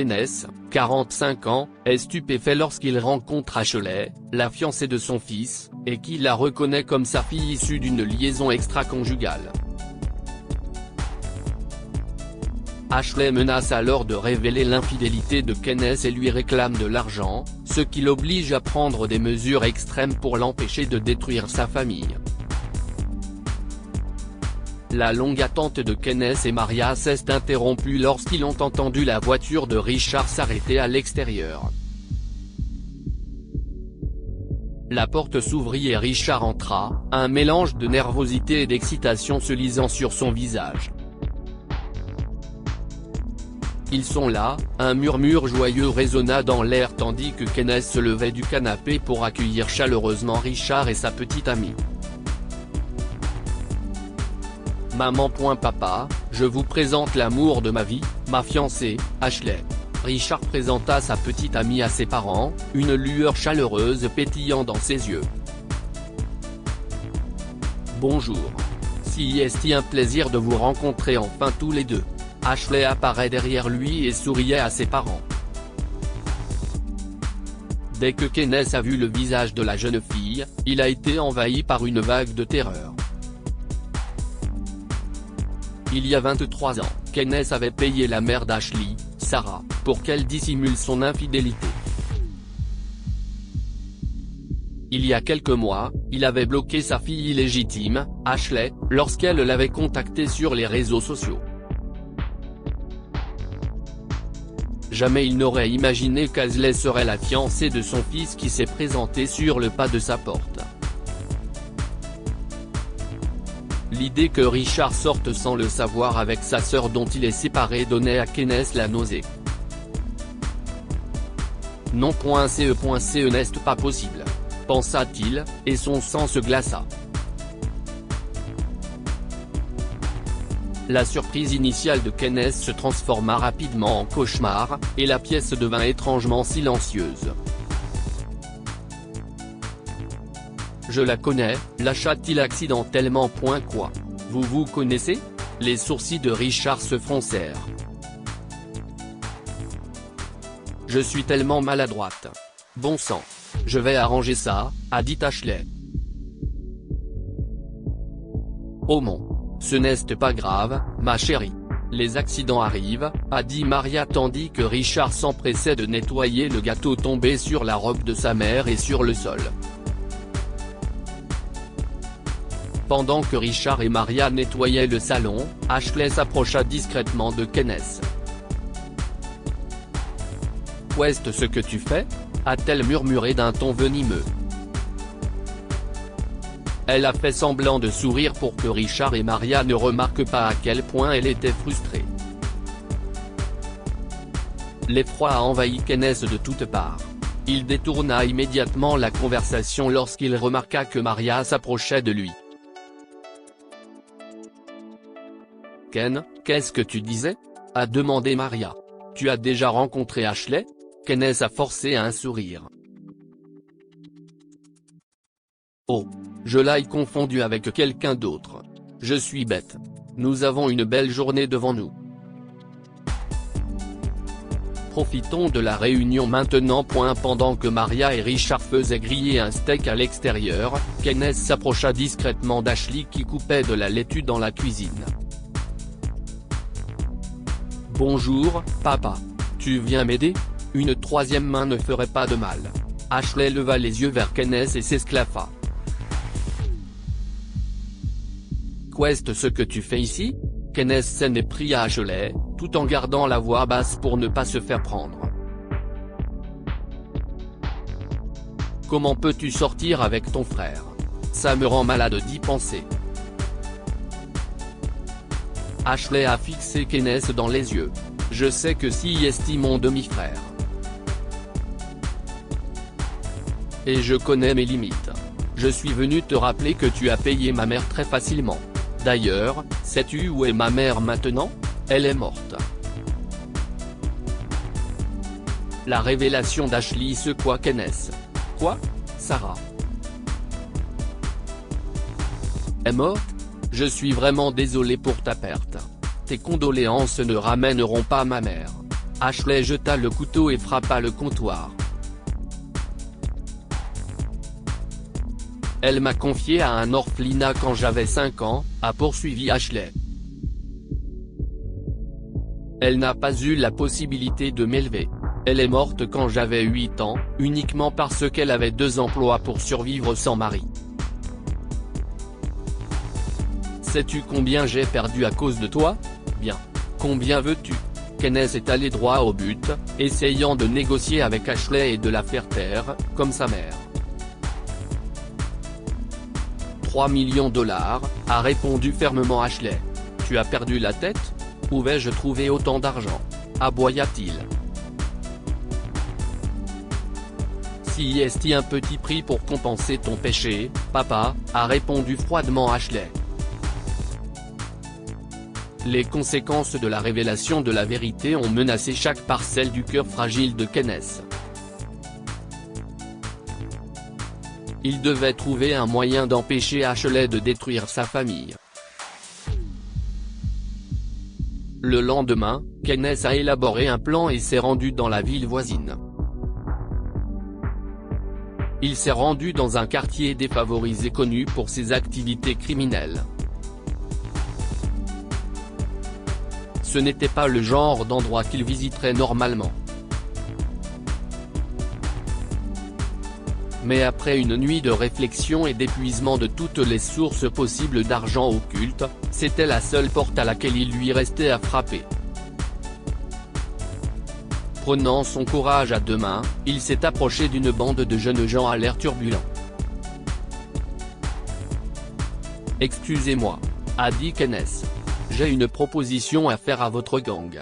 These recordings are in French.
Kenneth, 45 ans, est stupéfait lorsqu'il rencontre Ashley, la fiancée de son fils, et qui la reconnaît comme sa fille issue d'une liaison extra-conjugale. Ashley menace alors de révéler l'infidélité de Kenneth et lui réclame de l'argent, ce qui l'oblige à prendre des mesures extrêmes pour l'empêcher de détruire sa famille. La longue attente de Kenneth et Maria s'est interrompue lorsqu'ils ont entendu la voiture de Richard s'arrêter à l'extérieur. La porte s'ouvrit et Richard entra, un mélange de nervosité et d'excitation se lisant sur son visage. Ils sont là, un murmure joyeux résonna dans l'air tandis que Kenneth se levait du canapé pour accueillir chaleureusement Richard et sa petite amie. Maman. Papa, je vous présente l'amour de ma vie, ma fiancée, Ashley. Richard présenta sa petite amie à ses parents, une lueur chaleureuse pétillant dans ses yeux. Bonjour. C'est un plaisir de vous rencontrer enfin tous les deux. Ashley apparaît derrière lui et souriait à ses parents. Dès que Kenneth a vu le visage de la jeune fille, il a été envahi par une vague de terreur. Il y a 23 ans, Kenneth avait payé la mère d'Ashley, Sarah, pour qu'elle dissimule son infidélité. Il y a quelques mois, il avait bloqué sa fille illégitime, Ashley, lorsqu'elle l'avait contacté sur les réseaux sociaux. Jamais il n'aurait imaginé qu'Ashley serait la fiancée de son fils qui s'est présentée sur le pas de sa porte. L'idée que Richard sorte sans le savoir avec sa sœur dont il est séparé donnait à Kenneth la nausée. Non. Ce n'est pas possible, pensa-t-il, et son sang se glaça. La surprise initiale de Kenneth se transforma rapidement en cauchemar, et la pièce devint étrangement silencieuse. Je la connais, lâcha-t-il accidentellement. Quoi ? Vous connaissez ? Les sourcils de Richard se froncèrent. Je suis tellement maladroite. Bon sang. Je vais arranger ça, a dit Ashley. Oh mon. Ce n'est pas grave, ma chérie. Les accidents arrivent, a dit Maria tandis que Richard s'empressait de nettoyer le gâteau tombé sur la robe de sa mère et sur le sol. Pendant que Richard et Maria nettoyaient le salon, Ashley s'approcha discrètement de Kenneth. Qu'est-ce ce que tu fais ? A-t-elle murmuré d'un ton venimeux. Elle a fait semblant de sourire pour que Richard et Maria ne remarquent pas à quel point elle était frustrée. L'effroi a envahi Kenneth de toutes parts. Il détourna immédiatement la conversation lorsqu'il remarqua que Maria s'approchait de lui. Ken, qu'est-ce que tu disais ? A demandé Maria. Tu as déjà rencontré Ashley ? Kenneth a forcé un sourire. Oh. Je l'ai confondu avec quelqu'un d'autre. Je suis bête. Nous avons une belle journée devant nous. Profitons de la réunion maintenant. Pendant que Maria et Richard faisaient griller un steak à l'extérieur, Kenneth s'approcha discrètement d'Ashley qui coupait de la laitue dans la cuisine. Bonjour, papa. Tu viens m'aider ? Une troisième main ne ferait pas de mal. Ashley leva les yeux vers Kenneth et s'esclaffa. Qu'est-ce ce que tu fais ici ? Kenneth s'en est pris à Ashley, tout en gardant la voix basse pour ne pas se faire prendre. Comment peux-tu sortir avec ton frère ? Ça me rend malade d'y penser. Ashley a fixé Kenneth dans les yeux. Je sais que c'est mon demi-frère. Et je connais mes limites. Je suis venu te rappeler que tu as payé ma mère très facilement. D'ailleurs, sais-tu où est ma mère maintenant ? Elle est morte. La révélation d'Ashley secoua Kenneth. Quoi ? Sarah est morte ? Je suis vraiment désolé pour ta perte. Tes condoléances ne ramèneront pas ma mère. Ashley jeta le couteau et frappa le comptoir. Elle m'a confié à un orphelinat quand j'avais 5 ans, a poursuivi Ashley. Elle n'a pas eu la possibilité de m'élever. Elle est morte quand j'avais 8 ans, uniquement parce qu'elle avait 2 emplois pour survivre sans mari. Sais-tu combien j'ai perdu à cause de toi? Bien. Combien veux-tu? Kenneth est allé droit au but, essayant de négocier avec Ashley et de la faire taire, comme sa mère. 3 millions $, a répondu fermement Ashley. Tu as perdu la tête? Où vais-je trouver autant d'argent? Aboya-t-il. Si est-il un petit prix pour compenser ton péché, papa, a répondu froidement Ashley. Les conséquences de la révélation de la vérité ont menacé chaque parcelle du cœur fragile de Kenneth. Il devait trouver un moyen d'empêcher Ashley de détruire sa famille. Le lendemain, Kenneth a élaboré un plan et s'est rendu dans la ville voisine. Il s'est rendu dans un quartier défavorisé connu pour ses activités criminelles. Ce n'était pas le genre d'endroit qu'il visiterait normalement. Mais après une nuit de réflexion et d'épuisement de toutes les sources possibles d'argent occulte, c'était la seule porte à laquelle il lui restait à frapper. Prenant son courage à 2 mains, il s'est approché d'une bande de jeunes gens à l'air turbulent. « Excusez-moi, » a dit Kenneth. « J'ai une proposition à faire à votre gang.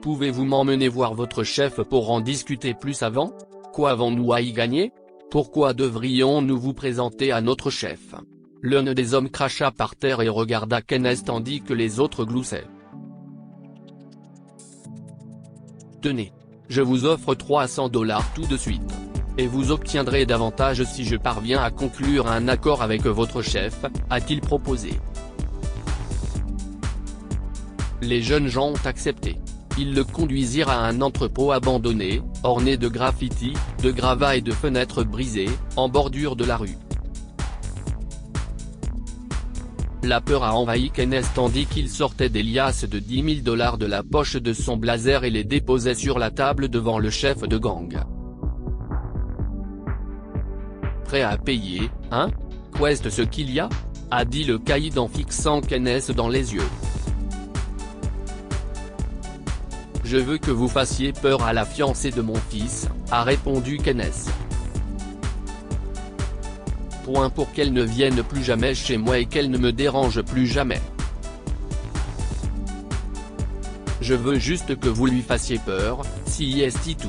Pouvez-vous m'emmener voir votre chef pour en discuter plus avant? Quoi avons-nous à y gagner? Pourquoi devrions-nous vous présenter à notre chef ?» L'un des hommes cracha par terre et regarda Kenneth tandis que les autres gloussaient. « Tenez. Je vous offre 300 $ tout de suite. Et vous obtiendrez davantage si je parviens à conclure un accord avec votre chef, a-t-il proposé. Les jeunes gens ont accepté. Ils le conduisirent à un entrepôt abandonné, orné de graffitis, de gravats et de fenêtres brisées, en bordure de la rue. La peur a envahi Kenneth tandis qu'il sortait des liasses de 10 000 $ de la poche de son blazer et les déposait sur la table devant le chef de gang. Prêt à payer, hein? Qu'est-ce ce qu'il y a? A dit le caïd en fixant Kenneth dans les yeux. Je veux que vous fassiez peur à la fiancée de mon fils, a répondu Kenneth. Pour qu'elle ne vienne plus jamais chez moi et qu'elle ne me dérange plus jamais. Je veux juste que vous lui fassiez peur, si est tout.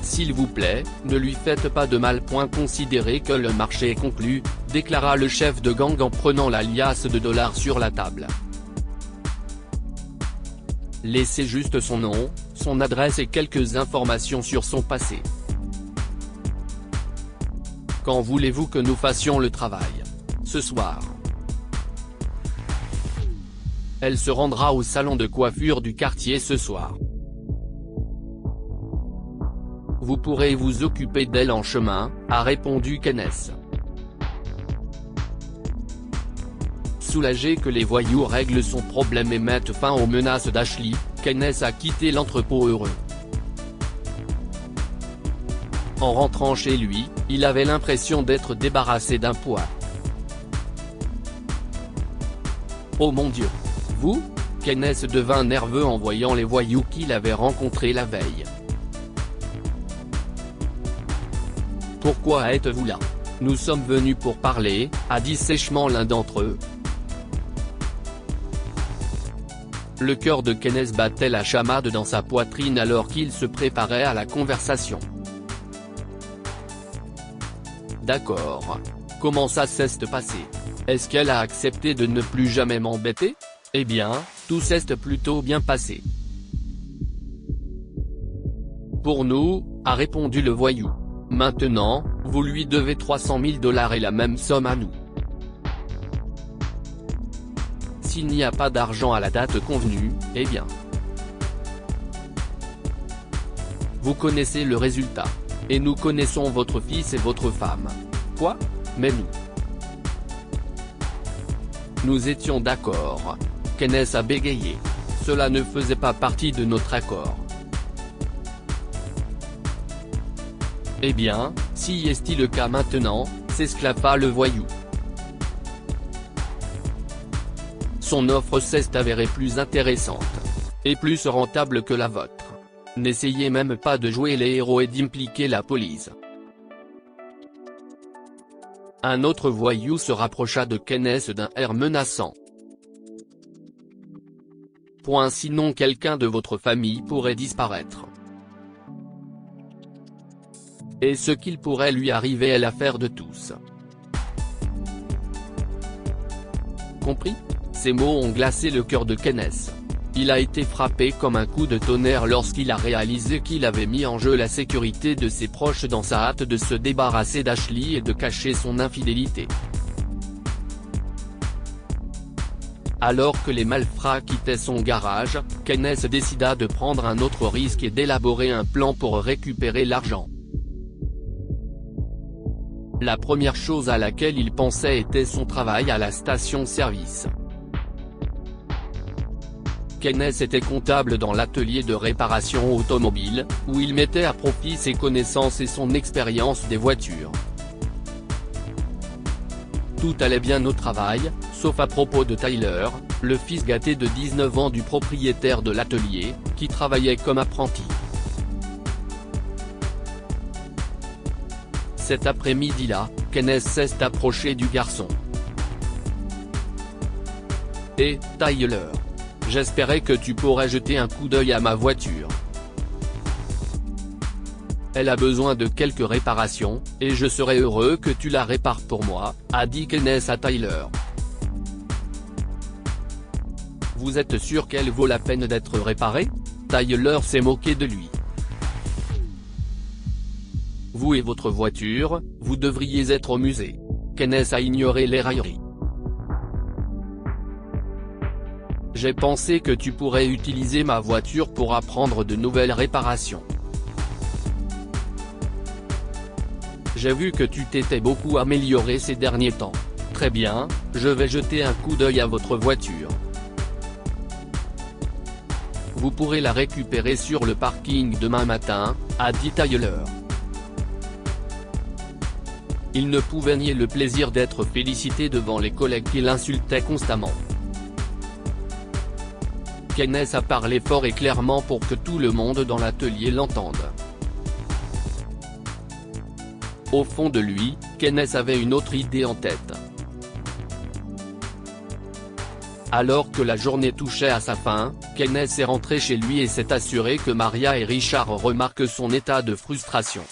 S'il vous plaît, ne lui faites pas de mal. Considérez que le marché est conclu, déclara le chef de gang en prenant la liasse de dollars sur la table. Laissez juste son nom, son adresse et quelques informations sur son passé. Quand voulez-vous que nous fassions le travail? Ce soir. Elle se rendra au salon de coiffure du quartier ce soir. Vous pourrez vous occuper d'elle en chemin, a répondu Kenneth. Soulagé que les voyous règlent son problème et mettent fin aux menaces d'Ashley, Kenneth a quitté l'entrepôt heureux. En rentrant chez lui, il avait l'impression d'être débarrassé d'un poids. Oh mon Dieu! Vous? Kenneth devint nerveux en voyant les voyous qu'il avait rencontrés la veille. Pourquoi êtes-vous là? Nous sommes venus pour parler, a dit sèchement l'un d'entre eux. Le cœur de Kenneth battait la chamade dans sa poitrine alors qu'il se préparait à la conversation. D'accord. Comment ça s'est passé? Est-ce qu'elle a accepté de ne plus jamais m'embêter? Eh bien, tout s'est plutôt bien passé. Pour nous, a répondu le voyou. Maintenant, vous lui devez 300 000 $ et la même somme à nous. s'il n'y a pas d'argent à la date convenue, eh bien, vous connaissez le résultat. Et nous connaissons votre fils et votre femme. Quoi? Mais nous étions d'accord. Kenneth a bégayé. Cela ne faisait pas partie de notre accord. Eh bien, si est-il le cas maintenant, s'esclaffa le voyou. Son offre s'est avérée plus intéressante. Et plus rentable que la vôtre. N'essayez même pas de jouer les héros et d'impliquer la police. Un autre voyou se rapprocha de Kenneth d'un air menaçant. Sinon quelqu'un de votre famille pourrait disparaître. Et ce qu'il pourrait lui arriver est l'affaire de tous. Compris? Ces mots ont glacé le cœur de Kenneth. Il a été frappé comme un coup de tonnerre lorsqu'il a réalisé qu'il avait mis en jeu la sécurité de ses proches dans sa hâte de se débarrasser d'Ashley et de cacher son infidélité. Alors que les malfrats quittaient son garage, Kenneth décida de prendre un autre risque et d'élaborer un plan pour récupérer l'argent. La première chose à laquelle il pensait était son travail à la station-service. Kenneth était comptable dans l'atelier de réparation automobile, où il mettait à profit ses connaissances et son expérience des voitures. Tout allait bien au travail, sauf à propos de Tyler, le fils gâté de 19 ans du propriétaire de l'atelier, qui travaillait comme apprenti. Cet après-midi-là, Kenneth s'est approché du garçon. « Et, Tyler, j'espérais que tu pourrais jeter un coup d'œil à ma voiture. Elle a besoin de quelques réparations, et je serais heureux que tu la répares pour moi, a dit Kenneth à Tyler. Vous êtes sûr qu'elle vaut la peine d'être réparée? Tyler s'est moqué de lui. Vous et votre voiture, vous devriez être au musée. Kenneth a ignoré les railleries. J'ai pensé que tu pourrais utiliser ma voiture pour apprendre de nouvelles réparations. J'ai vu que tu t'étais beaucoup amélioré ces derniers temps. Très bien, je vais jeter un coup d'œil à votre voiture. Vous pourrez la récupérer sur le parking demain matin, a dit Tyler. Il ne pouvait nier le plaisir d'être félicité devant les collègues qui l'insultaient constamment. Kenneth a parlé fort et clairement pour que tout le monde dans l'atelier l'entende. Au fond de lui, Kenneth avait une autre idée en tête. Alors que la journée touchait à sa fin, Kenneth est rentré chez lui et s'est assuré que Maria et Richard remarquent son état de frustration.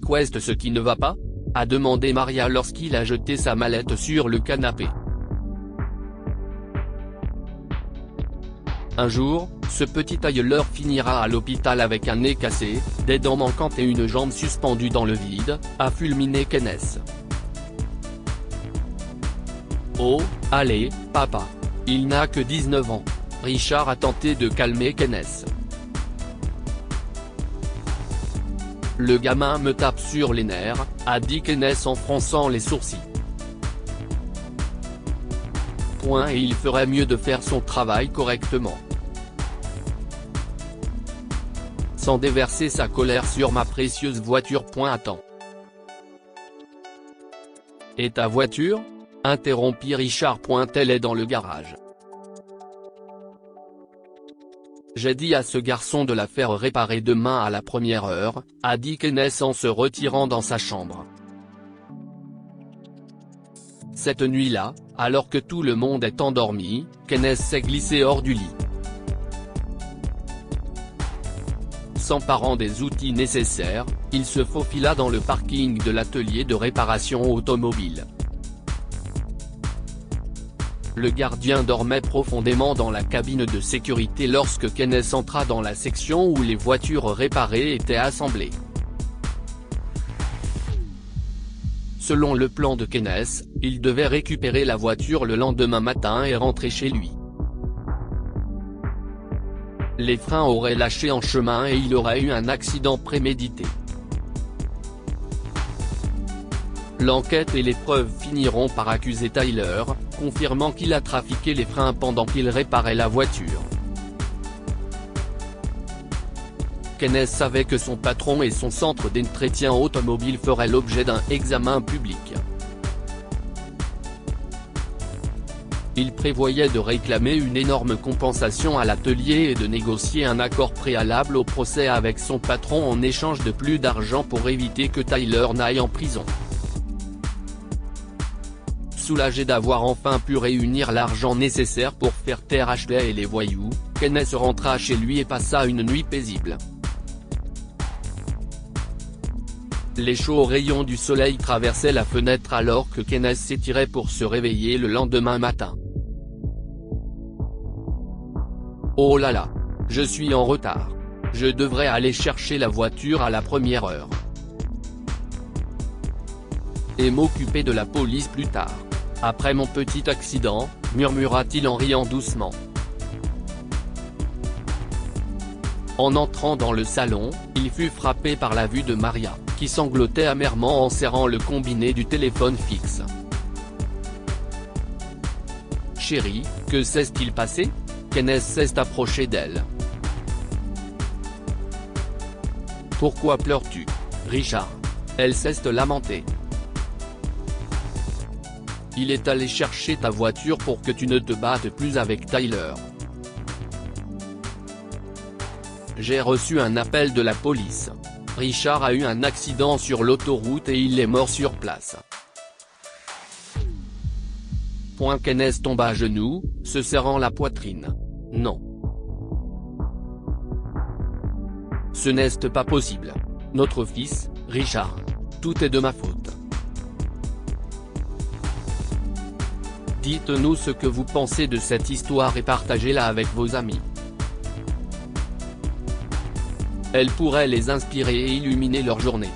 Qu'est-ce ce qui ne va pas? A demandé Maria lorsqu'il a jeté sa mallette sur le canapé. Un jour, ce petit Tyler finira à l'hôpital avec un nez cassé, des dents manquantes et une jambe suspendue dans le vide, a fulminé Kenneth. Oh, allez, papa. Il n'a que 19 ans. Richard a tenté de calmer Kenneth. Le gamin me tape sur les nerfs, a dit Kenneth en fronçant les sourcils. Et il ferait mieux de faire son travail correctement. Sans déverser sa colère sur ma précieuse voiture. Attends. Et ta voiture? Interrompit Richard. Elle est dans le garage. J'ai dit à ce garçon de la faire réparer demain à la première heure, a dit Kenneth en se retirant dans sa chambre. Cette nuit-là, alors que tout le monde est endormi, Kenneth s'est glissé hors du lit. S'emparant des outils nécessaires, il se faufila dans le parking de l'atelier de réparation automobile. Le gardien dormait profondément dans la cabine de sécurité lorsque Kenneth entra dans la section où les voitures réparées étaient assemblées. Selon le plan de Kenneth, il devait récupérer la voiture le lendemain matin et rentrer chez lui. Les freins auraient lâché en chemin et il aurait eu un accident prémédité. L'enquête et les preuves finiront par accuser Tyler, confirmant qu'il a trafiqué les freins pendant qu'il réparait la voiture. Kenneth savait que son patron et son centre d'entretien automobile feraient l'objet d'un examen public. Il prévoyait de réclamer une énorme compensation à l'atelier et de négocier un accord préalable au procès avec son patron en échange de plus d'argent pour éviter que Tyler n'aille en prison. Soulagé d'avoir enfin pu réunir l'argent nécessaire pour faire taire Ashley et les voyous, Kenneth rentra chez lui et passa une nuit paisible. Les chauds rayons du soleil traversaient la fenêtre alors que Kenneth s'étirait pour se réveiller le lendemain matin. Oh là là, je suis en retard. Je devrais aller chercher la voiture à la première heure. Et m'occuper de la police plus tard. Après mon petit accident, murmura-t-il en riant doucement. En entrant dans le salon, il fut frappé par la vue de Maria, qui sanglotait amèrement en serrant le combiné du téléphone fixe. « Chérie, que s'est-il passé ?» Kenneth s'est approché d'elle. « Pourquoi pleures-tu, Richard ?» Elle s'est lamentée. « Il est allé chercher ta voiture pour que tu ne te battes plus avec Tyler. J'ai reçu un appel de la police. Richard a eu un accident sur l'autoroute et il est mort sur place. » Kenneth tomba à genoux, se serrant la poitrine. « Non. Ce n'est pas possible. Notre fils, Richard. Tout est de ma faute. Dites-nous ce que vous pensez de cette histoire et partagez-la avec vos amis. Elle pourrait les inspirer et illuminer leur journée.